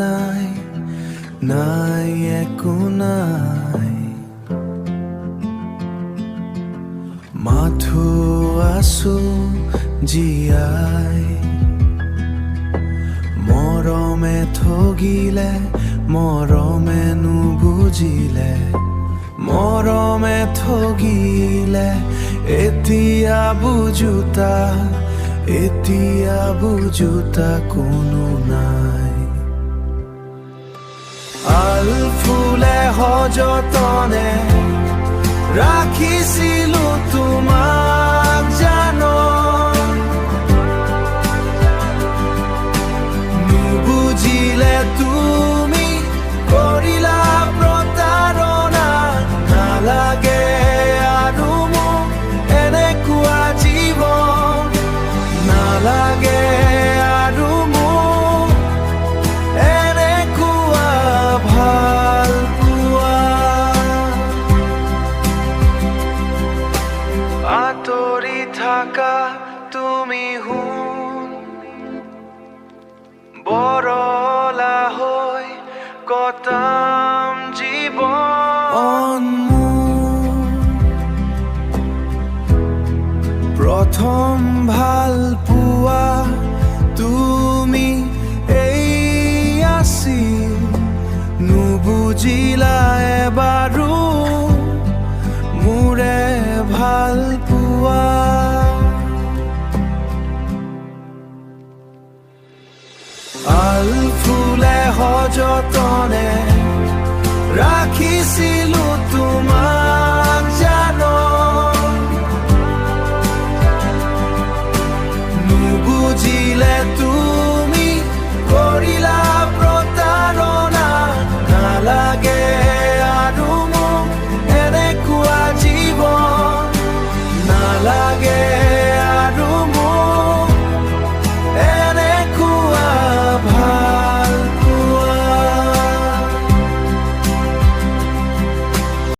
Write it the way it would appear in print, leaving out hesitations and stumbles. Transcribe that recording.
নাই, নাই একো নাই, মাথো আছো জীয়াই। মৰমে ঠগিলে, মৰমে নুবুজিলে, মৰমে ঠগিলে, এতিয়া বুজোতা, এতিয়া বুজোতা কোনো নাই। আল ফুলে সযতনে ৰাখিছিলো তোমাক জানো, নুবুজিলে তুমি কৰিলা প্ৰতাৰণা। নালাগে আৰু মোক এনেকুৱা জীৱন, নালাগে আৰু মোক এনেকুৱা ভাল পোৱা। আঁতৰি থাকা তুমি শুন, বৰলা হৈ কটাম জীৱন। প্ৰথম ভাল পোৱা তুমি এই আছিল, নুবুজিলা এবাৰো মোৰে ভাল পোৱা। আল ফুলে সযতনে ৰাখিছিল